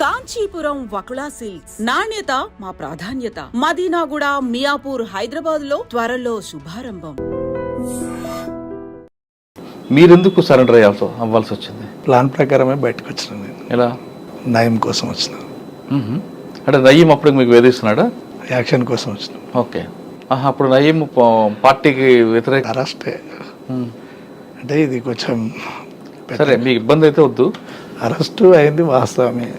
Kanchipuram Vakula silks నాణ్యత మా ప్రాధాన్యత. మదీనాగూడ, మియాపూర్, హైదరాబాద్ లో త్వరలో శుభారంభం. మీరెందుకు సరెండర్ అవ్వాల్సి వచ్చింది? ప్లాన్ ప్రకారమే బయటకు వచ్చిన నేను. ఎలా? నయం కోసం వచ్చిన. అంటే నయీం అప్పుడు మీకు వేధిస్తున్నాడా? యాక్షన్ కోసం వచ్చిన. ఓకే. అప్పుడు నయీం పార్టీకి వ్యతిరేక అరెస్టే. అంటే ఇది కొంచెం సరే, మీకు ఇబ్బంది అయితే వద్దు. అరెస్టు అయింది వాస్తవమే.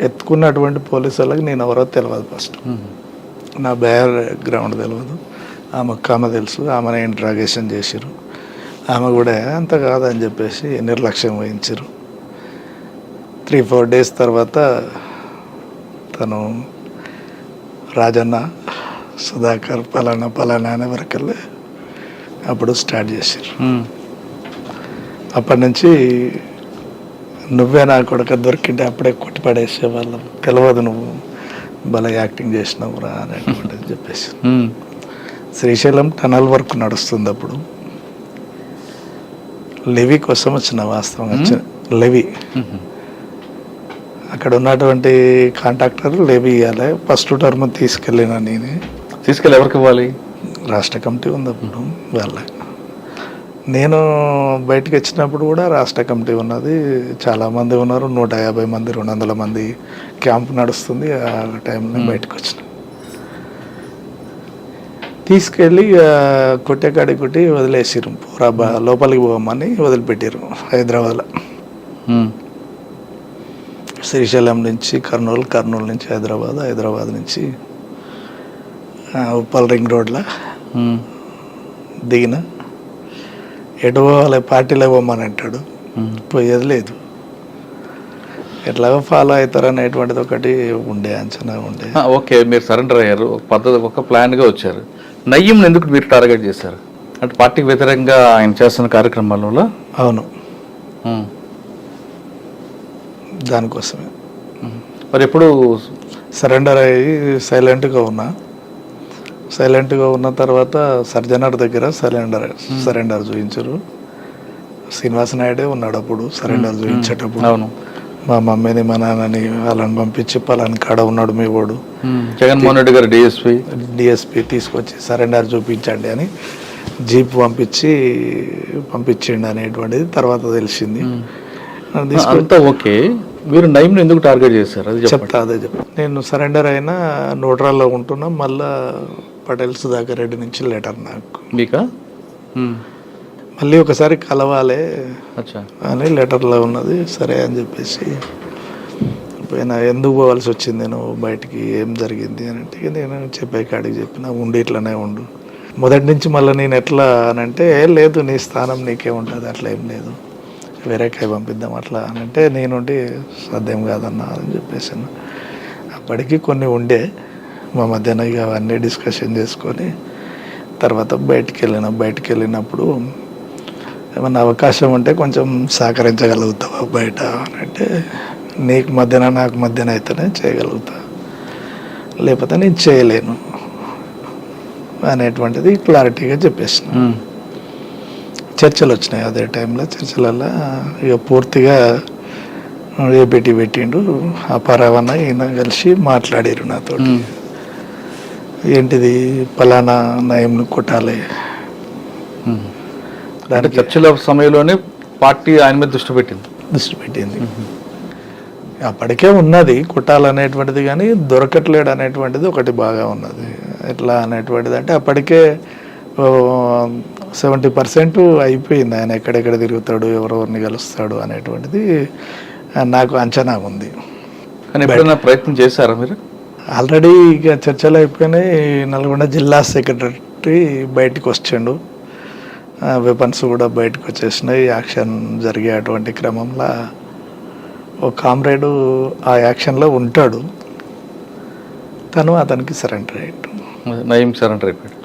ఎత్తుకున్నటువంటి పోలీసు వాళ్ళకి నేను ఎవరో తెలియదు. ఫస్ట్ నా బ్యాక్గ్రౌండ్ తెలియదు. ఆమె తెలుసు. ఆమెను ఇంట్రాగేషన్ చేసిరు. ఆమె కూడా అంత కాదని చెప్పేసి నిర్లక్ష్యం వహించారు. 3-4 డేస్ తర్వాత తను రాజన్న, సుధాకర్, పలానా అనే వరకల్లా అప్పుడు స్టార్ట్ చేశారు. అప్పటి నుంచి నువ్వే నా కొడుకు దొరికింటే అప్పుడే కొట్టి పడేసేవాళ్ళం, తెలియదు నువ్వు భలే యాక్టింగ్ చేసినావు రా అనేటువంటిది చెప్పేసి. శ్రీశైలం టనల్ వర్క్ నడుస్తుంది. అప్పుడు లెవీ కోసం వచ్చిన, వాస్తవంగా వచ్చిన లెవీ. అక్కడ ఉన్నటువంటి కాంట్రాక్టర్ లెవీ ఇవ్వాలి. ఫస్ట్ టర్మ్ తీసుకెళ్ళినా నేనే. తీసుకెళ్ళి ఎవరికి ఇవ్వాలి? రాష్ట్ర కమిటీ ఉంది అప్పుడు వాళ్ళ. నేను బయటకు వచ్చినప్పుడు కూడా రాష్ట్ర కమిటీ ఉన్నది, చాలామంది ఉన్నారు. 150 మంది 200 మంది క్యాంప్ నడుస్తుంది. ఆ టైంలో బయటకు వచ్చిన. తీసుకెళ్ళి కొట్టేకాడి కొట్టి వదిలేసిరు. పూరా లోపలికి పోమని వదిలిపెట్టారు హైదరాబాద్లో. శ్రీశైలం నుంచి కర్నూలు నుంచి హైదరాబాద్ నుంచి ఉప్పల్ రింగ్ రోడ్లో దిగిన. ఎటు పోవాలి, పార్టీలో పోమని అంటాడు, పోయేది లేదు. ఎట్లాగో ఫాలో అవుతారు అనేటువంటిది ఒకటి ఉండే, అంచనా ఉండే. ఓకే, మీరు సరెండర్ అయ్యారు, ఒక ప్లాన్గా వచ్చారు. నయీంని ఎందుకు మీరు టార్గెట్ చేశారు? అంటే పార్టీకి వ్యతిరేకంగా ఆయన చేస్తున్న కార్యక్రమాలలో? అవును, దానికోసమే. మరి ఎప్పుడు సరెండర్ అయ్యి సైలెంట్గా ఉన్న తర్వాత సర్జనర్ దగ్గర సరెండర్ చూపించారు. శ్రీనివాస నాయుడే ఉన్నాడు అప్పుడు సరెండర్ చూపించేటప్పుడు. అవును, మా మమ్మీని మా నాన్నని వాళ్ళని పంపించి పలాని కాడ ఉన్నాడు మీ వాడు, జగన్మోహన్ రెడ్డి గారు డిఎస్పి తీసుకొచ్చి సరెండర్ చూపించండి అని జీప్ పంపించిండు అనేటువంటిది తర్వాత తెలిసింది. ఓకే, మీరు నయీంని ఎందుకు టార్గెట్ చేశారు? అది చెప్తా. నేను సరెండర్ అయినా నోట్రాల్లో ఉంటున్నా. మళ్ళా పటేల్ సుధాకర్ రెడ్డి నుంచి లెటర్ నాకు మీకా మళ్ళీ ఒకసారి కలవాలి అని లెటర్లో ఉన్నది. సరే అని చెప్పేసి పోయినా. ఎందుకు పోవాల్సి వచ్చింది నువ్వు బయటికి, ఏం జరిగింది అని అంటే నేను చెప్పే కాడికి చెప్పిన, ఉండి ఇట్లనే ఉండు. మొదటి నుంచి మళ్ళీ నేను ఎట్లా అని అంటే, లేదు నీ స్థానం నీకే ఉంటుంది, అట్లా ఏం లేదు, వేరే కాయ పంపిద్దాం అట్లా అని అంటే, నేనుండి సాధ్యం కాదన్నా అని చెప్పేసాను. అప్పటికి కొన్ని ఉండే మా మధ్యన, ఇక అవన్నీ డిస్కషన్ చేసుకొని తర్వాత బయటికి వెళ్ళినప్పుడు ఏమన్నా అవకాశం ఉంటే కొంచెం సహకరించగలుగుతావా బయట అని అంటే, నీకు మధ్యన నాకు మధ్యన అయితేనే చేయగలుగుతా, లేకపోతే నేను చేయలేను అనేటువంటిది క్లారిటీగా చెప్పేసిన. చర్చలు వచ్చినాయి అదే టైంలో. చర్చలలో ఇక పూర్తిగా ఏపీటీ పెట్టిండు. అపారావన్న ఈయన కలిసి మాట్లాడారు నాతో. ఏంటిది, పలానా నయంను కొట్టాలి. దాంట్లో చర్చల సమయంలోనే పార్టీ ఆయన మీద దృష్టి పెట్టింది. అప్పటికే ఉన్నది కొట్టాలనేటువంటిది, కానీ దొరకట్లేడు అనేటువంటిది ఒకటి బాగా ఉన్నది. ఎట్లా అనేటువంటిది అంటే, అప్పటికే 70% అయిపోయింది. ఆయన ఎక్కడెక్కడ తిరుగుతాడు, ఎవరెవరిని కలుస్తాడు అనేటువంటిది నాకు అంచనా ఉంది. కానీ ఎప్పుడైనా ప్రయత్నం చేశారా మీరు? ఆల్రెడీ ఇక చర్చలు అయిపోయినాయి. నల్గొండ జిల్లా సెక్రటరీ బయటకు వచ్చిండు, వెపన్స్ కూడా బయటకు వచ్చేసినాయి. యాక్షన్ జరిగే అటువంటి క్రమంలో ఒక కామ్రేడు ఆ యాక్షన్లో ఉంటాడు. అతనికి సరెండర్ అయ్యాడు. నయీం సరెండర్ అయిపోయాడు.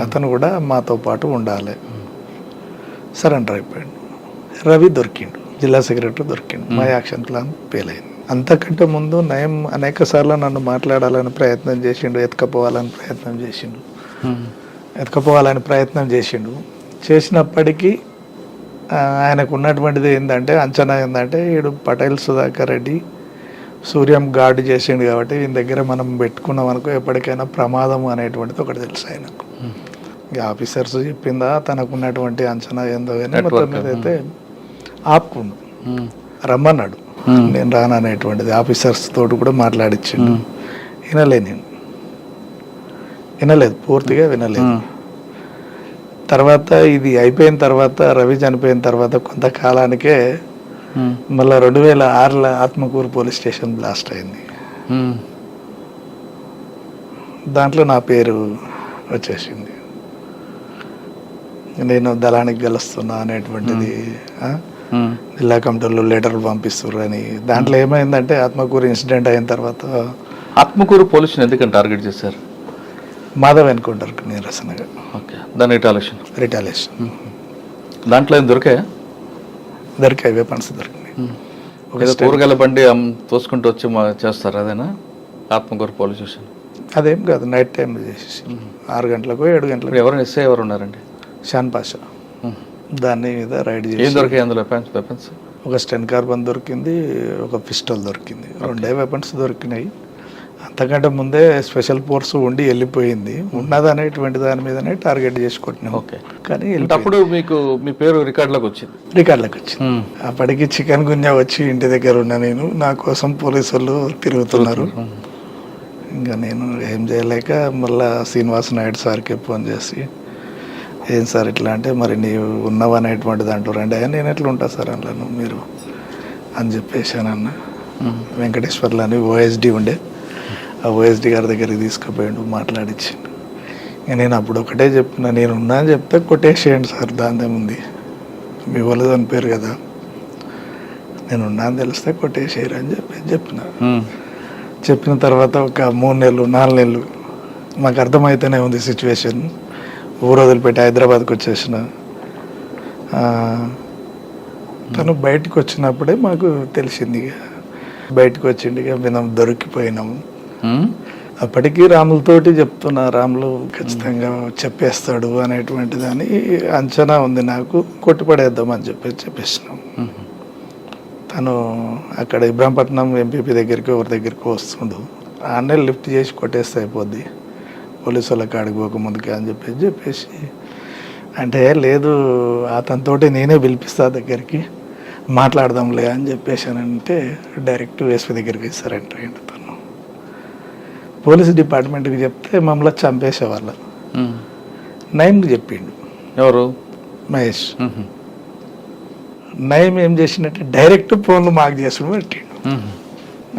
అతను కూడా మాతో పాటు ఉండాలి. సరెండర్ అయిపోయాడు. రవి దొరికిండు, జిల్లా సెక్రటరీ దొరికిండు. మా యాక్షన్ ప్లాన్ ఫెయిల్ అయింది. అంతకంటే ముందు నయం అనేక సార్లు నన్ను మాట్లాడాలని ప్రయత్నం చేసిండు, ఎత్తుకపోవాలని ప్రయత్నం చేసిండు. చేసినప్పటికీ ఆయనకు ఉన్నటువంటిది ఏంటంటే, అంచనా ఏంటంటే, వీడు పటేల్ సుధాకర్ రెడ్డి సూర్యం గార్డ్ చేసిండు కాబట్టి ఈయన దగ్గర మనం పెట్టుకున్నాం అనుకో ఎప్పటికైనా ప్రమాదం అనేటువంటిది ఒకటి తెలుసు ఆయనకు. ఇక ఆఫీసర్స్ చెప్పిందా తనకున్నటువంటి అంచనా ఏందో కానీ మొత్తం మీద అయితే ఆపుకుండు, రమ్మన్నాడు. నేను రాను అనేటువంటిది ఆఫీసర్స్ తోటి కూడా మాట్లాడిచ్చిండు. వినలేదు, పూర్తిగా వినలేదు. తర్వాత ఇది అయిపోయిన తర్వాత, రవి చనిపోయిన తర్వాత కొంతకాలానికే మళ్ళీ 2006లో ఆత్మకూరు పోలీస్ స్టేషన్ బ్లాస్ట్ అయింది. దాంట్లో నా పేరు వచ్చేసింది. నేను దళానికి గెలుస్తున్నా అనేటువంటిది జిల్లా కమిటీలో లెటర్లు పంపిస్తున్నారు అని. దాంట్లో ఏమైందంటే ఆత్మకూరు ఇన్సిడెంట్ అయిన తర్వాత ఆత్మకూరు పోలీసుని ఎందుకని టార్గెట్ చేశారు? మాధవ్ ఎన్కౌంటర్కి నిరసనగా. ఓకే, దాని రిటాలియేషన్. దాంట్లో ఏం దొరికాయా? దొరికాయి, వెపన్స్ దొరికినాయి. కూరగాయల బండి తోసుకుంటూ వచ్చి చేస్తారు, అదేనా ఆత్మకూరు పోలీస్ స్టేషన్? అదేం కాదు, నైట్ టైం చేసేసి 6 గంటలకు 7 గంటలకు. ఎవరు ఉన్నారండి? షాన్ పాషా. దాని మీద రైడ్ చేసి ఏం దొరికాయి అందులో? వెపన్స్ ఒక స్టెన్ కార్బన్ దొరికింది, ఒక పిస్టల్ దొరికింది, 2 వెపన్స్ దొరికినాయి. అంతకంటే ముందే స్పెషల్ ఫోర్స్ ఉండి వెళ్ళిపోయింది. ఉన్నది అనేటువంటి దాని మీదనే టార్గెట్ చేసి కొట్టినాం. ఓకే, కానీ అప్పుడు మీకు మీ పేరు రికార్డులోకి వచ్చింది. అప్పటికి చికెన్ గున్యా వచ్చి ఇంటి దగ్గర ఉన్నా నేను. నా కోసం పోలీసు వాళ్ళు తిరుగుతున్నారు. ఇంకా నేను ఏం చేయలేక మళ్ళా శ్రీనివాస్ నాయుడు సార్కి ఫోన్ చేసి, ఏం సార్ ఇట్లా అంటే, మరి నీవు ఉన్నావు అనేటువంటి దాంట్లో రండి. నేను ఎట్లా ఉంటా సార్ అందులో మీరు అని చెప్పేసానన్న. వెంకటేశ్వర్లు అని ఓఎస్డి ఉండే, ఆ ఓఎస్డి గారి దగ్గరికి తీసుకుపోయిండు, మాట్లాడించిండు. నేను అప్పుడు ఒకటే చెప్పిన, నేను ఉన్నా అని చెప్తే కొట్టేసేయండి సార్, దాందేముంది, మీ వాళ్ళు చనిపోయారు కదా, నేను ఉన్నా అని తెలిస్తే కొట్టేసేయరు అని చెప్పిన తర్వాత ఒక 3 నెలలు 4 నెలలు మాకు అర్థమైతేనే ఉంది సిచ్యువేషన్. ఊరు వదిలిపెట్టి హైదరాబాద్కి వచ్చేసిన. తను బయటకు వచ్చినప్పుడే మాకు తెలిసింది. బయటకు వచ్చింది, మేము దొరికిపోయినాము. అప్పటికీ రాములతోటి చెప్తున్నా, రాములు ఖచ్చితంగా చెప్పేస్తాడు అనేటువంటి దాని అంచనా ఉంది నాకు. కొట్టుపడేద్దామని చెప్పేసినాం. తను అక్కడ ఇబ్రాహీంపట్నం ఎంపీపీ దగ్గరికి ఎవరి దగ్గరికి వస్తుండు, ఆన్నే లిఫ్ట్ చేసి కొట్టేస్తే అయిపోద్ది పోలీసు వాళ్ళ కాడికి పోకముందుకే అని చెప్పేసి అంటే, లేదు అతనితోటి నేనే పిలిపిస్తా దగ్గరికి, మాట్లాడదాంలే అని చెప్పేసానంటే డైరెక్ట్ ఎస్పీ దగ్గరికి సరెండర్ అయ్యిండు. తను పోలీస్ డిపార్ట్మెంట్కి చెప్తే మమ్మల్ని చంపేసేవాళ్ళు. నయంకి చెప్పిండు. ఎవరు? మహేష్. నయం ఏం చేసినట్టే డైరెక్ట్ ఫోన్లు మాకు చేసుడు పెట్టిండు.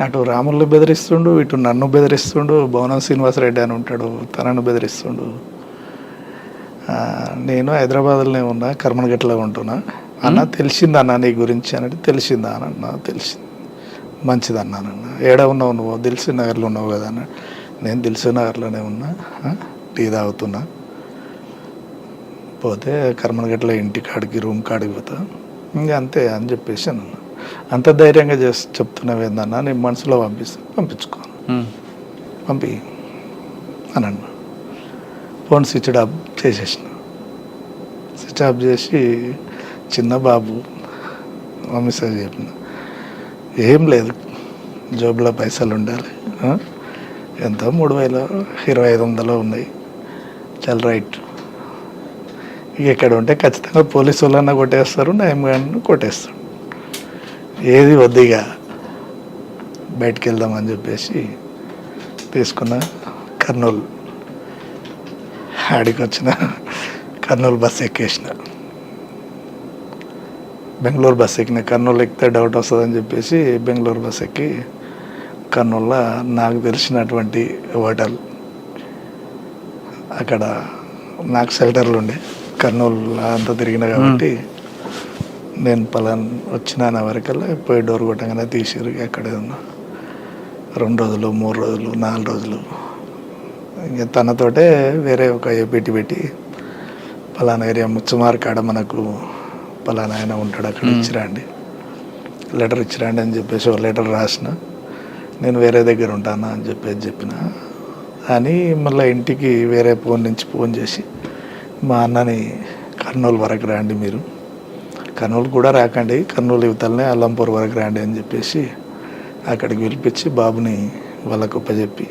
అటు రాములు బెదిరిస్తుండు, ఇటు నన్ను బెదిరిస్తుండు, భవనం శ్రీనివాసరెడ్డి అని ఉంటాడు, తనను బెదిరిస్తుండు. నేను హైదరాబాద్లోనే ఉన్నా, కర్మనగట్లో ఉంటున్నా. అన్న తెలిసిందా అన్న నీ గురించి అని. తెలిసిందా అన్న? తెలిసింది. మంచిది అన్నానన్న. ఏడ ఉన్నావు నువ్వు? దిల్సుఖ్ నగర్లో ఉన్నావు కదా అన్న. నేను దిల్సుఖ్ నగర్లోనే ఉన్నా, టీ తాగుతున్నా. పోతే కర్మనగట్లో ఇంటి కాడికి రూమ్ కాడికి పోతా, ఇంకా అంతే అని చెప్పేసి అన్న. అంత ధైర్యంగా చెప్తున్నావు ఏందన్నా, నేను మనసులో పంపించుకో, పంపి అని అన్న. ఫోన్ స్విచ్ ఆఫ్ చేసేసిన. స్విచ్ ఆఫ్ చేసి చిన్న బాబు మెసేజ్ చెప్పిన, ఏం లేదు జోబులో పైసలు ఉండాలి, ఎంత 3,000-2,500 ఉన్నాయి, చాలా రైట్. ఇక ఇక్కడ ఉంటే ఖచ్చితంగా పోలీసు వాళ్ళన్నా కొట్టేస్తారు, నయం కానీ కొట్టేస్తాడు, ఏది వద్దిగా బయటికి వెళ్దామని చెప్పేసి తీసుకున్న. కర్నూలు ఆడికి వచ్చిన, కర్నూలు బస్సు ఎక్కేసిన. బెంగళూరు బస్సు ఎక్కిన. కర్నూలు ఎక్కితే డౌట్ వస్తుందని చెప్పేసి బెంగళూరు బస్సు ఎక్కి కర్నూలులో నాకు తెలిసినటువంటి హోటల్, అక్కడ నాకు షెల్టర్లు ఉండే. కర్నూలు అంతా తిరిగిన కాబట్టి నేను వచ్చిన వరకల్లా పోయి డోర్ కొట్టగానే తీసిరు. అక్కడే ఉన్నా 2 రోజులు 3 రోజులు 4 రోజులు. ఇంకా తనతోటే వేరే ఒక ఏపీటీ పెట్టి, పలానా ఏరియా ముచ్చమార్ కాడ మనకు పలానా ఆయన ఉంటాడు, అక్కడ ఇచ్చిరండి, లెటర్ ఇచ్చిరండి అని చెప్పేసి ఒక లెటర్ రాసిన. నేను వేరే దగ్గర ఉంటానా అని చెప్పిన అని మళ్ళీ ఇంటికి వేరే ఫోన్ నుంచి ఫోన్ చేసి, మా అన్నని కర్నూలు వరకు రండి, మీరు కర్నూలు కూడా రాకండి, కర్నూలు యువతలనే అల్లంపూర్ వరకు రండి అని చెప్పేసి అక్కడికి పిలిపించి బాబుని వాళ్ళకు ఒప్పచెప్పి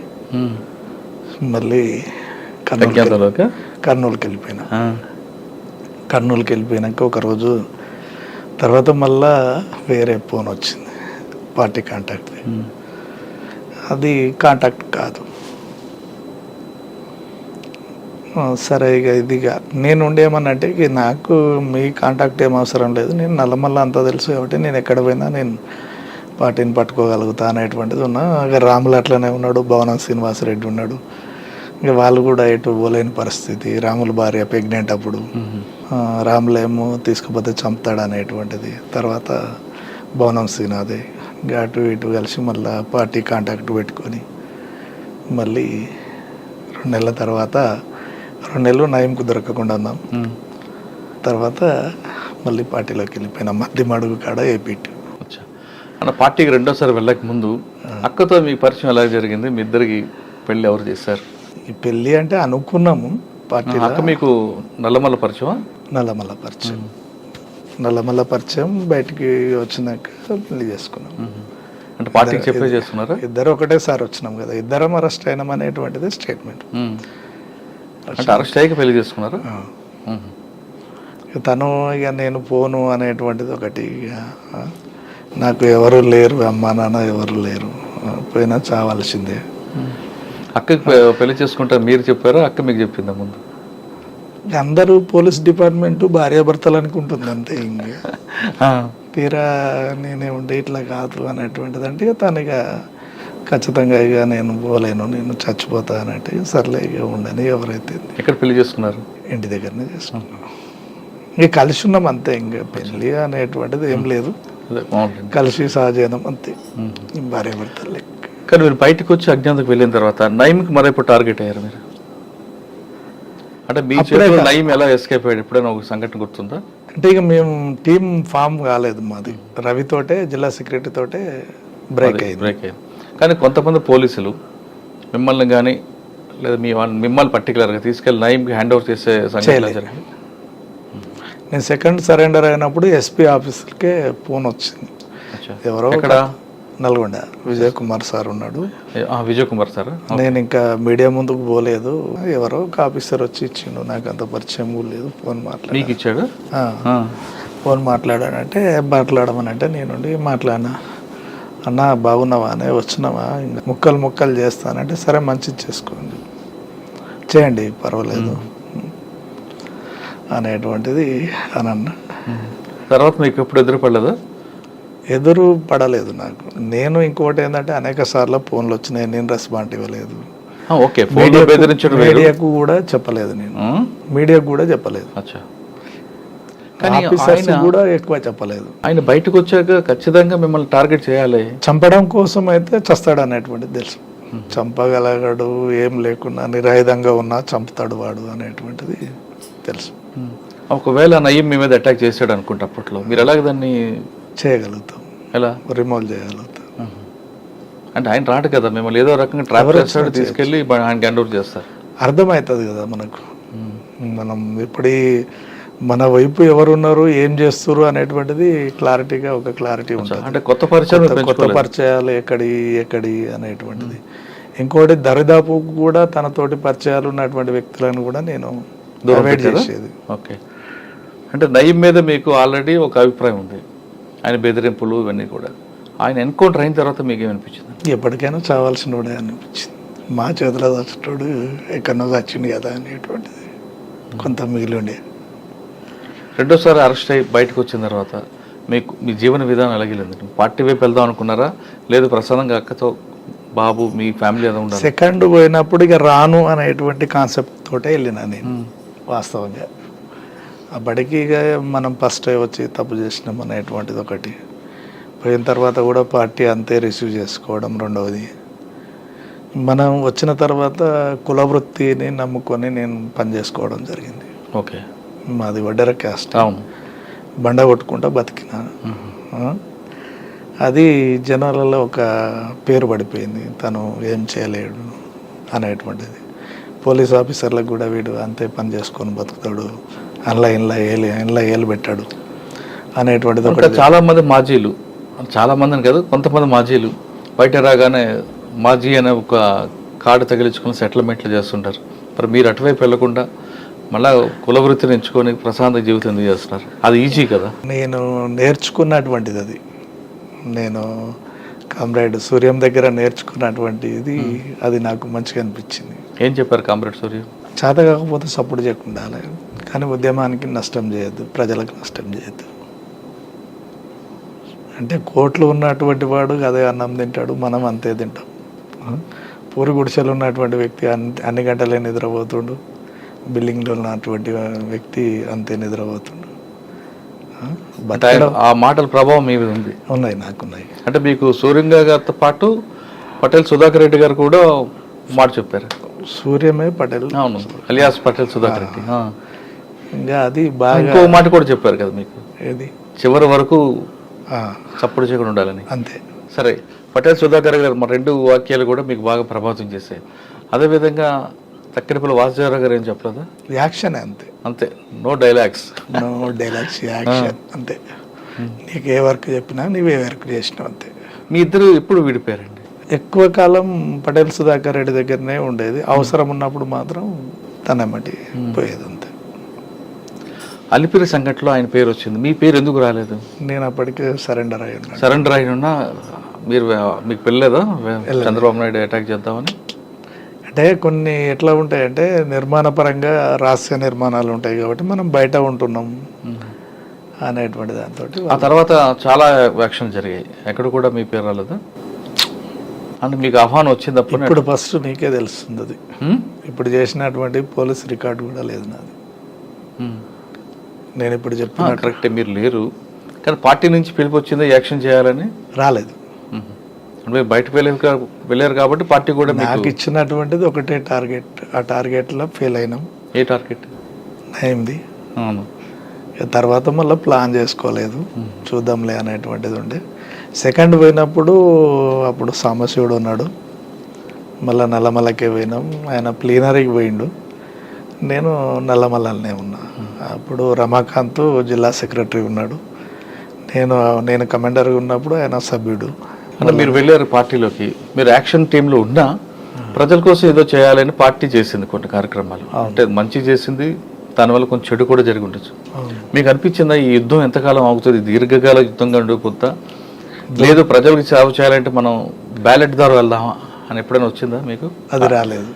మళ్ళీ కర్నూలుకి వెళ్ళిపోయినా. కర్నూలుకి వెళ్ళిపోయినాక ఒకరోజు తర్వాత మళ్ళా వేరే ఫోన్ వచ్చింది, పార్టీ కాంటాక్ట్. అది కాంటాక్ట్ కాదు. సరే ఇక ఇదిగా నేను ఉండేమన్నంటే ఇక నాకు మీ కాంటాక్ట్ ఏం అవసరం లేదు, నేను నల్లమల్ల అంతా తెలుసు కాబట్టి నేను ఎక్కడ పోయినా నేను పార్టీని పట్టుకోగలుగుతా అనేటువంటిది ఉన్నా. ఇక రాములు అట్లనే ఉన్నాడు, భవనం శ్రీనివాసరెడ్డి ఉన్నాడు, ఇక వాళ్ళు కూడా ఎటు పోలేని పరిస్థితి. రాముల భార్య ప్రెగ్నెంట్ అప్పుడు, రాములేమో తీసుకుపోతే చంపుతాడు అనేటువంటిది. తర్వాత భవనం శ్రీనాథే ఇక అటు ఇటు కలిసి మళ్ళీ పార్టీ కాంటాక్ట్ పెట్టుకొని మళ్ళీ 2 నెలల తర్వాత 2 నెలలు నయంకు దొరకకుండా ఉన్నాం. తర్వాత మళ్ళీ పార్టీలోకి వెళ్ళిపోయినాం, మధ్య మడుగు కాడ ఏపీట్. అన్న పార్టీకి రెండోసారి వెళ్ళక ముందు అక్కతో మీ పరిచయం ఎలా జరిగింది? మీ ఇద్దరికి పెళ్ళి ఎవరు చేశారు? ఈ పెళ్ళి అంటే అనుకున్నాము పార్టీ. అక్క మీకు నల్లమల్ల పరిచయం? నల్లమల్ల పరిచయం, నల్లమల్ల పరిచయం. బయటికి వచ్చినాక పెళ్లి చేసుకున్నాం. అంటే పార్టీకి చెప్పే చేసుకున్నారా? ఇద్దరు ఒకటేసారి వచ్చినాం కదా, ఇద్దరం అరెస్ట్ అయినాం అనేటువంటిది స్టేట్మెంట్. అంటే అరెస్ట్ అయ్యాక పెళ్లి చేసుకున్నారా? తను ఇక నేను పోను అనేటువంటిది ఒకటి. నాకు ఎవరు లేరు, అమ్మా నాన్న ఎవరు లేరు, పోయినా చావాల్సిందే. అక్కకి పెళ్లి చేసుకుంటారు మీరు చెప్పారా, అక్క మీకు చెప్పిందా ముందు? అందరూ పోలీస్ డిపార్ట్మెంట్ భార్యాభర్తలు అనుకుంటుంది అంతే. ఇంకా తీరా నేనే ఉండే ఇట్లా కాదు అనేటువంటిది అంటే ఇక తను ఇక ఖచ్చితంగా ఇక నేను పోలేను, నేను చచ్చిపోతా అన్నట్టు సర్లే ఇక ఉండని. ఎవరైతే ఎక్కడ పెళ్లి చేసుకున్నారు? ఇంటి దగ్గరనే చేసుకున్నాం. ఇక కలిసి ఉన్నాం అంతే, ఇంకా పెళ్ళి అనేటువంటిది ఏం లేదు, కలిసి సహజీవనం అంతే, భార్యాభర్తలు లెక్క. కానీ మీరు బయటకు వచ్చి అజ్ఞాతకు వెళ్ళిన తర్వాత నయీంకి మరైపు టార్గెట్ అయ్యారు మీరు? అంటే మీ చేతిలో నయీం ఎలా ఎస్కేప్ అయ్యాడు? ఎప్పుడైనా ఒక సంఘటన గుర్తుందా? అంటే ఇక మేము టీం ఫామ్ కాలేదు మాది, రవితోటే జిల్లా సెక్రటరీ తోటే బ్రేక్ అయింది. కానీ కొంతమంది పోలీసులు మిమ్మల్ని కానీ లేదా మిమ్మల్ని పర్టికులర్గా తీసుకెళ్ళి నయీంకి హ్యాండ్ ఓవర్ చేసే సంఘటన జరిగింది. నేను సెకండ్ సరెండర్ అయినప్పుడు ఎస్పీ ఆఫీస్కే ఫోన్ వచ్చింది. ఎవరో ఇక్కడ నల్గొండ విజయ్ కుమార్ సార్ ఉన్నాడు. విజయ్ కుమార్ సార్? నేను ఇంకా మీడియా ముందుకు పోలేదు, ఎవరో ఒక ఆఫీసర్ వచ్చి ఇచ్చిండు, నాకు అంత పరిచయం లేదు. ఫోన్ మీకు ఇచ్చాడు? ఫోన్ మాట్లాడానంటే మాట్లాడమనంటే నేనుండి మాట్లాడినా. అన్న బాగున్నావా అనే, వచ్చినావా, ఇంకా ముక్కలు చేస్తానంటే సరే మంచిది చేసుకోండి, చేయండి పర్వాలేదు అనేటువంటిది అని అన్న. తర్వాత మీకు ఎప్పుడు ఎదురుపడలేదా? ఎదురు పడలేదు నాకు. నేను ఇంకోటి ఏంటంటే అనేక సార్లు ఫోన్లు వచ్చినాయి, నేను రెస్పాండ్ ఇవ్వలేదు. మీడియాకు కూడా చెప్పలేదు, నేను మీడియాకు కూడా చెప్పలేదు, కూడా ఎక్కువ చెప్పలేదు. ఆయన బయటకు వచ్చాక ఖచ్చితంగా మిమ్మల్ని టార్గెట్ చేయాలి, చంపడం కోసం అయితే చస్తాడు అనేటువంటిది తెలుసు. చంపగలగాడు, ఏం లేకున్నా నిరాయుధంగా ఉన్నా చంపుతాడు వాడు అనేటువంటిది తెలుసు. ఒకవేళ నయీం మీ మీద అటాక్ చేశాడు అనుకుంటే అప్పట్లో మీరు ఎలాగ దాన్ని చేయగలుగుతాం? ఎలా రిమూవ్ చేయగలుగుతాం? అంటే ఆయన రాడు కదా, మిమ్మల్ని ఏదో రకంగా ట్రాప్ చేస్తాడు, తీసుకెళ్ళి ఆయన హ్యాండ్ ఓవర్ చేస్తారు. అర్థమవుతుంది కదా మనకు, మనం ఇప్పుడు మన వైపు ఎవరున్నారు, ఏం చేస్తారు అనేటువంటిది క్లారిటీగా ఒక క్లారిటీ ఉంటుంది. అంటే కొత్త పరిచయాలు ఎక్కడి అనేటువంటిది. ఇంకోటి దరిదాపు కూడా తనతోటి పరిచయాలు ఉన్నటువంటి వ్యక్తులను కూడా నేను అవాయిడ్ చేసేది. ఓకే. అంటే నయీం మీద మీకు ఆల్రెడీ ఒక అభిప్రాయం ఉంది, ఆయన బెదిరింపులు ఇవన్నీ కూడా. ఆయన ఎన్కౌంటర్ అయిన తర్వాత మీకు ఏమనిపించింది? ఎప్పటికైనా చావాల్సిన వాడే అనిపించింది. మా చేతిలో చచ్చేటోడు ఎక్కడో చచ్చింది కదా అనేటువంటిది కొంత మిగిలి ఉండే. రెండోసారి అరెస్ట్ అయ్యి బయటకు వచ్చిన తర్వాత మీకు మీ జీవన విధానం ఎలాగెళ్ళింది? పార్టీ వైపు వెళ్దాం అనుకున్నారా, లేదు ప్రసాదంగా అక్కతో బాబు మీ ఫ్యామిలీ ఏదో ఉండాలి? సెకండ్ పోయినప్పుడు ఇక రాను అనేటువంటి కాన్సెప్ట్ తోటే వెళ్ళినా నేను వాస్తవంగా. అప్పటికి ఇక మనం ఫస్ట్ వచ్చి తప్పు చేసినాం అనేటువంటిది ఒకటి. పోయిన తర్వాత కూడా పార్టీ అంతే రిసీవ్ చేసుకోవడం రెండవది. మనం వచ్చిన తర్వాత కులవృత్తిని నమ్ముకొని నేను పనిచేసుకోవడం జరిగింది. ఓకే. మాది వడ్డెర క్యాస్ట్, బండ కొట్టుకుంటా బతికినాను. అది జనాలలో ఒక పేరు పడిపోయింది, తను ఏం చేయలేడు అనేటువంటిది. పోలీస్ ఆఫీసర్లకు కూడా వీడు అంతే పని చేసుకొని బతుకుతాడు, ఇంట్లో ఏలు పెట్టాడు అనేటువంటిది ఒకటి. చాలా మంది మాజీలు, చాలా మందిని కాదు కొంతమంది మాజీలు బయట రాగానే మాజీ అనే ఒక కార్డు తగిలించుకుని సెటిల్మెంట్లు చేస్తుంటారు. మరి మీరు అటువైపు వెళ్లకుండా మళ్ళా కులవృత్తిని ఎంచుకొని ప్రశాంత జీవితం ఎందుకు చేస్తున్నారు? అది ఈజీ కదా. నేను నేర్చుకున్నటువంటిది అది. నేను కామ్రేడ్ సూర్యం దగ్గర నేర్చుకున్నటువంటిది అది నాకు మంచిగా అనిపించింది. ఏం చెప్పారు కామ్రేడ్ సూర్యం? చేత కాకపోతే సపోర్ట్ చేయకుండా, కానీ ఉద్యమానికి నష్టం చేయొద్దు, ప్రజలకు నష్టం చేయొద్దు. అంటే కోట్లు ఉన్నటువంటి వాడు అదే అన్నం తింటాడు, మనం అంతే తింటాం. పూరి గుడిసెలు ఉన్నటువంటి వ్యక్తి అన్ని గంటలే నిద్రపోతుండు, బిల్డింగ్లో ఉన్నటువంటి వ్యక్తి అంతే నిద్రపోతుండు. ఆ మాటల ప్రభావం మీ మీద ఉంది? ఉన్నాయి, నాకున్నాయి. అంటే మీకు సూర్యంగా గారితో పాటు పటేల్ సుధాకర్ రెడ్డి గారు కూడా మాట చెప్పారు. సూర్యమే పటేల్, అవును, అలియాస్ పటేల్ సుధాకర్ రెడ్డి. ఇంకా అది బాగా ఇంకో మాట కూడా చెప్పారు కదా మీకు, ఏది చివరి వరకు చప్పుడు చేయకుండా ఉండాలని. అంతే. సరే, పటేల్ సుధాకర్ గారు మా 2 వాక్యాలు కూడా మీకు బాగా ప్రభావితం చేశాయి. అదేవిధంగా తక్కినపల్లి వాసుదేవరావు గారు ఏం చెప్పలేదా? యాక్షన్ అంతే. అంతే, no dialogues. No dialogues, action అంతే. నీకు ఏ వర్క్ చెప్పినా నీవే వర్క్ చేసినావు అంతే. మీ ఇద్దరు ఎప్పుడు విడిపోయారండి? ఎక్కువ కాలం పటేల్ సుధాకర్ రెడ్డి దగ్గరనే ఉండేది. అవసరం ఉన్నప్పుడు మాత్రం తనమ్మటి పోయేది అంతే. అలిపిరి సంఘటనలో ఆయన పేరు వచ్చింది, మీ పేరు ఎందుకు రాలేదు? నేను అప్పటికే సరెండర్ అయ్యి ఉన్నాను. సరెండర్ అయినా మీరు మీకు పెళ్ళలేదా చంద్రబాబు నాయుడు అటాక్ చేద్దామని? అంటే కొన్ని ఎట్లా ఉంటాయంటే నిర్మాణ పరంగా రహస్య నిర్మాణాలు ఉంటాయి కాబట్టి మనం బయట ఉంటున్నాం అనేటువంటి దాంతో. ఆ తర్వాత చాలా యాక్షన్ జరిగాయి, ఎక్కడ కూడా మీ పేరు రాలేదా? అంటే మీకు ఆహ్వానం వచ్చిందప్పుడు? ఇప్పుడు ఫస్ట్ నీకే తెలుస్తుంది అది. ఇప్పుడు చేసినటువంటి పోలీస్ రికార్డు కూడా లేదు నాది. నేను ఇప్పుడు చెప్పిన కరెక్టే, మీరు లేరు, కానీ పార్టీ నుంచి పిలుపు వచ్చింది యాక్షన్ చేయాలని. రాలేదు. మీరు బయటకు వెళ్ళారు కాబట్టి పార్టీ కూడా నాకు ఇచ్చినటువంటిది ఒకటే టార్గెట్. ఆ టార్గెట్లో ఫెయిల్ అయినాం. ఏ టార్గెట్? అయింది. అవును. తర్వాత మళ్ళీ ప్లాన్ చేసుకోలేదు, చూద్దాంలే అనేటువంటిది ఉండే. సెకండ్ పోయినప్పుడు అప్పుడు సాంబశివుడు ఉన్నాడు, మళ్ళీ నల్లమల్లకే పోయినాం. ఆయన ప్లీనరీకి పోయిండు, నేను నల్లమల్లనే ఉన్నా. అప్పుడు రమాకాంత్ జిల్లా సెక్రటరీ ఉన్నాడు, నేను కమాండర్గా ఉన్నప్పుడు ఆయన సభ్యుడు. అంటే మీరు వెళ్ళారు పార్టీలోకి, మీరు యాక్షన్ టీంలో ఉన్నా ప్రజల కోసం ఏదో చేయాలని పార్టీ చేసింది కొన్ని కార్యక్రమాలు. అంటే మంచి చేసింది, దానివల్ల కొంచెం చెడు కూడా జరిగి ఉండొచ్చు. మీకు అనిపించిందా ఈ యుద్ధం ఎంతకాలం ఆగుతుంది, దీర్ఘకాల యుద్ధంగా ఉండిపోతా, లేదు ప్రజలకు సేవ చేయాలంటే మనం బ్యాలెట్ ద్వారా వెళ్దామా అని ఎప్పుడైనా వచ్చిందా మీకు? అది రాలేదు.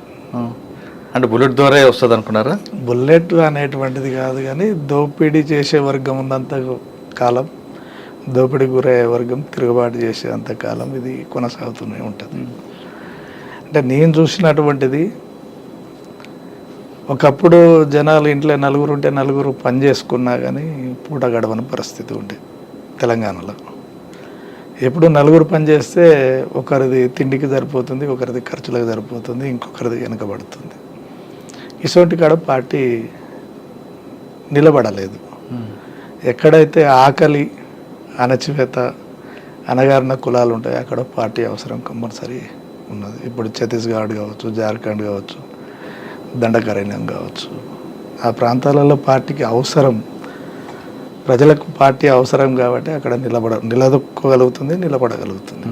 అంటే బుల్లెట్ ద్వారా వస్తుంది అనుకున్నారా? బుల్లెట్ అనేటువంటిది కాదు, కానీ దోపిడీ చేసే వర్గం ఉన్నంత కాలం, దోపిడీ గురయ్యే వర్గం తిరుగుబాటు చేసేంత కాలం ఇది కొనసాగుతూనే ఉంటుంది. అంటే నేను చూసినటువంటిది, ఒకప్పుడు జనాలు ఇంట్లో నలుగురు ఉంటే నలుగురు పని చేసుకున్నా కానీ పూట గడవని పరిస్థితి ఉండే తెలంగాణలో. ఎప్పుడు నలుగురు పని చేస్తే ఒకరిది తిండికి సరిపోతుంది, ఒకరిది ఖర్చులకు సరిపోతుంది, ఇంకొకరిది వెనకబడుతుంది. ఇటువంటి కాడ పార్టీ నిలబడలేదు. ఎక్కడైతే ఆకలి, అణచివేత, అణగారిన కులాలు ఉంటాయి అక్కడ పార్టీ అవసరం కంపల్సరీ ఉన్నది. ఇప్పుడు ఛత్తీస్గఢ్ కావచ్చు, జార్ఖండ్ కావచ్చు, దండకారణ్యం కావచ్చు, ఆ ప్రాంతాలలో పార్టీకి అవసరం, ప్రజలకు పార్టీ అవసరం కాబట్టి అక్కడ నిలదొక్కగలుగుతుంది, నిలబడగలుగుతుంది.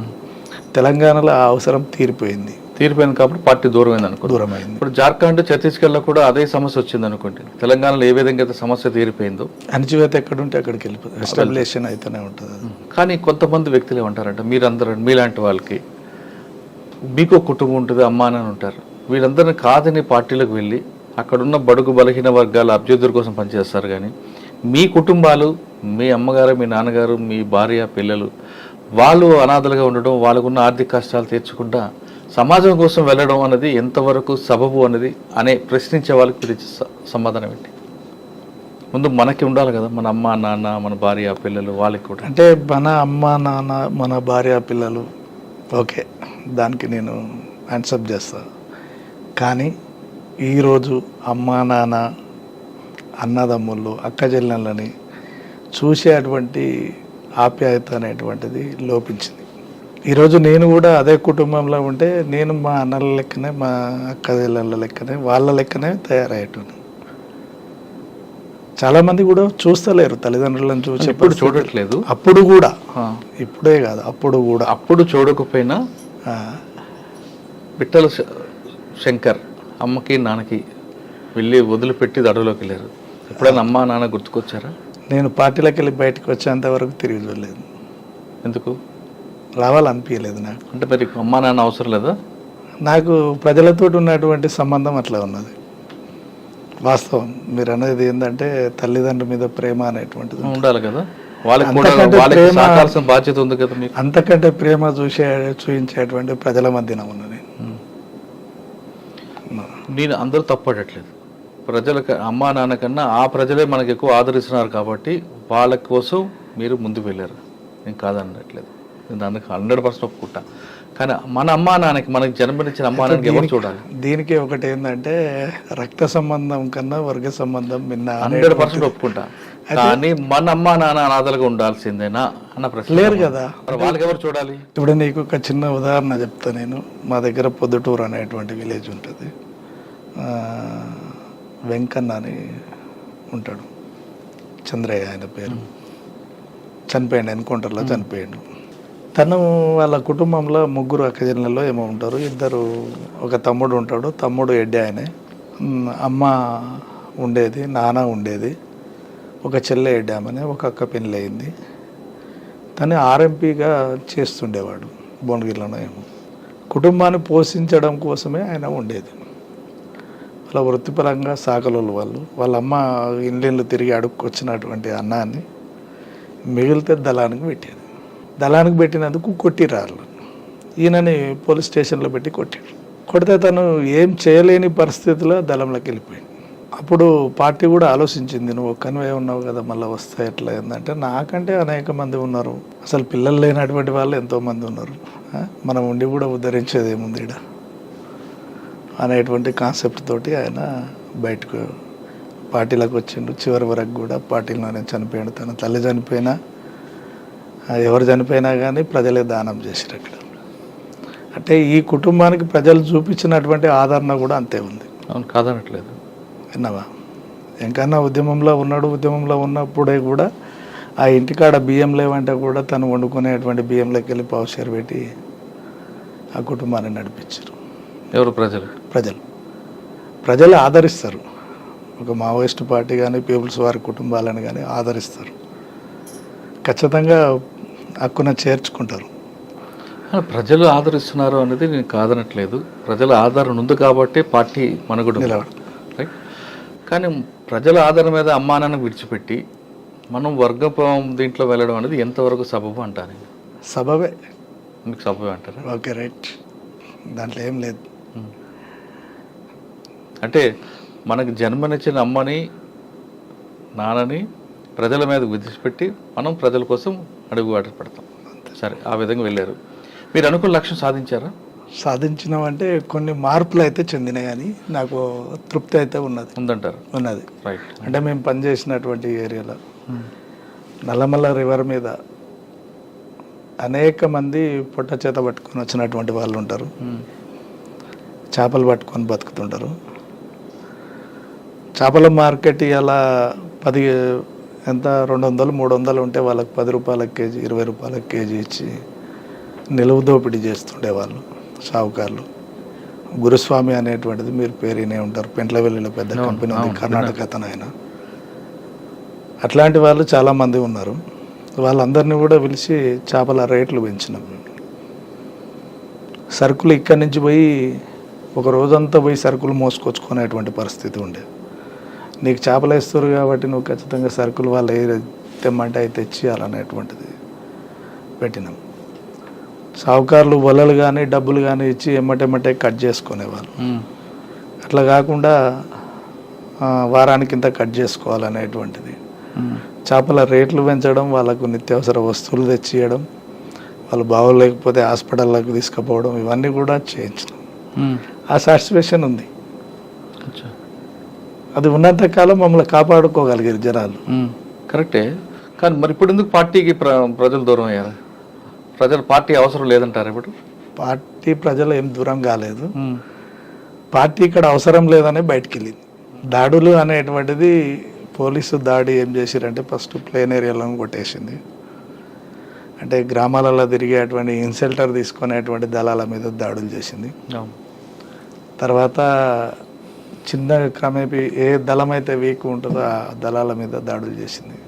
తెలంగాణలో ఆ అవసరం తీరిపోయింది కాబట్టి పార్టీ దూరమైంది అనుకో. దూరమైంది. ఇప్పుడు జార్ఖండ్, ఛత్తీస్గఢ్లో కూడా అదే సమస్య వచ్చింది అనుకోండి. తెలంగాణలో ఏ విధంగా అయితే సమస్య తీరిపోయిందో, అణచివేత ఎక్కడుంటే అక్కడికి వెళ్ళిపోతుంది, ఎస్టాబ్లిషన్ అయితేనే ఉంటుంది. కానీ కొంతమంది వ్యక్తులు ఏమంటారంటే, మీరందరూ మీలాంటి వాళ్ళకి మీకు కుటుంబం ఉంటుంది, అమ్మా అని ఉంటారు, వీళ్ళందరినీ కాదని పార్టీలకు వెళ్ళి అక్కడున్న బడుగు బలహీన వర్గాల అభ్యుద్ధుల కోసం పనిచేస్తారు. కానీ మీ కుటుంబాలు, మీ అమ్మగారు, మీ నాన్నగారు, మీ భార్య, పిల్లలు, వాళ్ళు అనాథలుగా ఉండడం, వాళ్ళకున్న ఆర్థిక కష్టాలు తీర్చకుండా సమాజం కోసం వెళ్ళడం అనేది ఎంతవరకు సబబు అనేది ప్రశ్నించే వాళ్ళకి మీరు సమాధానం ఏంటి? ముందు మనకి ఉండాలి కదా, మన అమ్మ నాన్న, మన భార్య పిల్లలు, వాళ్ళకి కూడా. అంటే మన అమ్మ నాన్న, మన భార్య పిల్లలు, ఓకే, దానికి నేను యాన్సప్ చేస్తాను. కానీ ఈరోజు అమ్మ నాన్న, అన్నదమ్ముళ్ళు, అక్క చెల్లెళ్ళని చూసేటువంటి ఆప్యాయత అనేటువంటిది లోపించింది. ఈరోజు నేను కూడా అదే కుటుంబంలో ఉంటే నేను మా అన్నల లెక్కనే, మా అక్క చెల్లెళ్ళ లెక్కనే, వాళ్ళ లెక్కనే తయారయ్యేటోను. చాలా మంది కూడా చూస్తలేరు తల్లిదండ్రులను చూసి. ఇప్పుడు చూడట్లేదు. అప్పుడు కూడా, ఇప్పుడే కాదు, అప్పుడు కూడా. అప్పుడు చూడకపోయినా పిట్టల శంకర్ అమ్మకి నాన్నకి వెళ్ళి వదిలిపెట్టి అడవిలోకి వెళ్ళారు. ఎప్పుడైనా అమ్మా నాన్న గుర్తుకొచ్చారా? నేను పార్టీలోకి వెళ్ళి బయటకు వచ్చేంత వరకు తిరిగి చూడలేదు. ఎందుకు రావాలనిపించలేదు నాకు. అంటే మరి అమ్మా నాన్న అవసరం లేదా? నాకు ప్రజలతో ఉన్నటువంటి సంబంధం అట్లా ఉన్నది. వాస్తవం మీరు అనేది ఏంటంటే తల్లిదండ్రుల మీద ప్రేమ అనేటువంటిది ఉండాలి కదా, బాధ్యత ఉంది కదా మీకు. అంతకంటే ప్రేమ చూపించేటువంటి ప్రజల మధ్యన ఉన్నది. నేను అందరూ తప్పడట్లేదు, ప్రజలకు అమ్మా నాన్న కన్నా ఆ ప్రజలే మనకు ఎక్కువ ఆదరిస్తున్నారు కాబట్టి వాళ్ళ కోసం మీరు ముందుకు వెళ్ళారు. నేను కాదనట్లేదు, నేను దానికి 100% ఒప్పుకుంటా. కానీ మన అమ్మా నాన్నకి, మనకి జన్మనిచ్చిన అమ్మా నాన్నకి ఎవరు చూడాలి? దీనికి ఒకటి ఏంటంటే రక్త సంబంధం కన్నా వర్గ సంబంధం 100% ఒప్పుకుంటా. కానీ మన అమ్మా నాన్న అనాథలుగా ఉండాల్సిందేనా అన్న ప్రశ్న లేరు కదా, వాళ్ళకి ఎవరు చూడాలి? ఇప్పుడు నీకు ఒక చిన్న ఉదాహరణ చెప్తా నేను. మా దగ్గర పొద్దుటూరు అనేటువంటి విలేజ్ ఉంటుంది. వెంకన్న అని ఉంటాడు, చంద్రయ్య ఆయన పేరు. చనిపోయాడు, ఎన్కౌంటర్లో చనిపోయాడు. తను వాళ్ళ కుటుంబంలో 3 అక్కజనులలో ఏమో ఉంటారు. 2 ఒక తమ్ముడు ఉంటాడు, తమ్ముడు ఎడ్డి ఆయనే. అమ్మ ఉండేది, నాన్న ఉండేది, ఒక చెల్లె ఎడ్డామని, ఒక అక్క పెళ్ళి అయింది. తను ఆర్ఎంపీగా చేస్తుండేవాడు భువనగిరిలోనే. ఏమో కుటుంబాన్ని పోషించడం కోసమే ఆయన ఉండేది. వాళ్ళ వృత్తిపరంగా సాకలోళ్ళు వాళ్ళు. వాళ్ళ అమ్మ ఇళ్ళు తిరిగి అడుక్కొచ్చినటువంటి అన్నాన్ని మిగిలితే దళానికి పెట్టేది. దళానికి పెట్టినందుకు కొట్టిరాళ్ళు. ఈయనని పోలీస్ స్టేషన్లో పెట్టి కొట్టాడు. కొడితే తను ఏం చేయలేని పరిస్థితిలో దళంలోకి వెళ్ళిపోయింది. అప్పుడు పార్టీ కూడా ఆలోచించింది, నువ్వు ఒక్కనివే ఉన్నావు కదా, మళ్ళీ వస్తే ఎట్లా ఏంటంటే, నాకంటే అనేక మంది ఉన్నారు, అసలు పిల్లలు లేనటువంటి వాళ్ళు ఎంతోమంది ఉన్నారు, మనం ఉండి కూడా ఉద్ధరించేది ఏముంది ఇక్కడ అనేటువంటి కాన్సెప్ట్ తోటి ఆయన బయటకు పార్టీలోకి వచ్చిండు. చివరి వరకు కూడా పార్టీలోనే చనిపోయాడు. తన తల్లి చనిపోయినా, ఎవరు చనిపోయినా కానీ ప్రజలే దానం చేశారు అక్కడ. అంటే ఈ కుటుంబానికి ప్రజలు చూపించినటువంటి ఆదరణ కూడా అంతే ఉంది. అవును, కాదనట్లేదు. విన్నావా? ఇంకన్నా ఉద్యమంలో ఉన్నాడు. ఉద్యమంలో ఉన్నప్పుడే కూడా ఆ ఇంటికాడ బియ్యం లేవంటే కూడా తను వండుకునేటువంటి బియ్యంలోకి వెళ్ళి పావుషేరు పెట్టి ఆ కుటుంబాన్ని నడిపించారు. ఎవరు? ప్రజలు. ప్రజలు ఆదరిస్తారు. ఒక మావోయిస్ట్ పార్టీ కానీ పీపుల్స్ వారి కుటుంబాలను కానీ ఆదరిస్తారు, ఖచ్చితంగా హక్కున చేర్చుకుంటారు. ప్రజలు ఆదరిస్తున్నారు అనేది నేను కాదనట్లేదు. ప్రజల ఆదరణ ఉంది కాబట్టి పార్టీ మనుగడ నిలబడదు, రైట్? కానీ ప్రజల ఆదరణ మీద అమ్మానాన్ని విడిచిపెట్టి మనం వర్గం దీంట్లో వెళ్ళడం అనేది ఎంతవరకు సబబు అంటాను? సబబే. మీకు సబబే అంటారా? ఓకే, రైట్, దాంట్లో ఏం లేదు. అంటే మనకు జన్మనిచ్చిన అమ్మని నాన్నని ప్రజల మీద విడిచిపెట్టి మనం ప్రజల కోసం అడుగుబాటు పడతాం. సరే, ఆ విధంగా వెళ్ళారు. మీరు అనుకున్న లక్ష్యం సాధించారా? సాధించినామంటే కొన్ని మార్పులు అయితే చెందినాయి అని నాకు తృప్తి అయితే ఉందంటారు. ఉన్నది, రైట్. అంటే మేము పనిచేసినటువంటి ఏరియాలో నల్లమల్ల రివర్ మీద అనేక మంది పొట్ట చేత పట్టుకొని వచ్చినటువంటి వాళ్ళు ఉంటారు. చేపలు పట్టుకొని బతుకుతుంటారు. చేపల మార్కెట్ ఇలా 10 ఎంత 200-300 ఉంటే వాళ్ళకి 10 రూపాయల కేజీ 20 రూపాయల కేజీ ఇచ్చి నిలువు దోపిడీ చేస్తుండేవాళ్ళు షావుకారులు. గురుస్వామి అనేటువంటిది మీరు పేరునే ఉంటారు, పెంట్లవెల్లిలో పెద్ద కంపెనీ ఉంది, కర్ణాటక అతను ఆయన. అట్లాంటి వాళ్ళు చాలామంది ఉన్నారు. వాళ్ళందరినీ కూడా పిలిచి చేపల రేట్లు పెంచినాం. సరుకులు ఇక్కడి నుంచి పోయి ఒక రోజంతా పోయి సరుకులు మోసుకొచ్చుకునేటువంటి పరిస్థితి ఉండేది. నీకు చేపలు వేస్తారు కాబట్టి నువ్వు ఖచ్చితంగా సరుకులు వాళ్ళు ఏ తెమ్మంటే అవి తెచ్చియాలనేటువంటిది పెట్టినాం. సావుకారులు వలలు కానీ డబ్బులు కానీ ఇచ్చి ఎమ్మటెమ్మటే కట్ చేసుకునేవాళ్ళు. అట్లా కాకుండా వారానికి ఇంత కట్ చేసుకోవాలనేటువంటిది. చేపల రేట్లు పెంచడం, వాళ్ళకు నిత్యావసర వస్తువులు తెచ్చియడం, వాళ్ళు బాగోలేకపోతే హాస్పిటల్లోకి తీసుకుపోవడం, ఇవన్నీ కూడా చేయించినాం. ఆ సాటిస్ఫాక్షన్ ఉంది. అది ఉన్నంతకాలం మమ్మల్ని కాపాడుకోగలిగారు జనాలు. కరెక్టే. కానీ మరి ఇప్పుడు ఎందుకు పార్టీకి ప్రజలు దూరం అయ్యారు? పార్టీ అవసరం లేదంటారు ఇప్పుడు? పార్టీ ప్రజలు ఏం దూరం కాలేదు. పార్టీ ఇక్కడ అవసరం లేదనే బయటికి వెళ్ళింది. దాడులు అనేటువంటిది పోలీసు దాడి ఏం చేసిరంటే ఫస్ట్ ప్లేన్ ఏరియాలో కొట్టేసింది. అంటే గ్రామాలలో తిరిగేటువంటి ఇన్సెల్టర్ తీసుకునేటువంటి దళాల మీద దాడులు చేసింది. తర్వాత చిన్న క్రమేపీ ఏ దళం అయితే వీక్ ఉంటుందో ఆ దళాల మీద దాడులు చేసింది.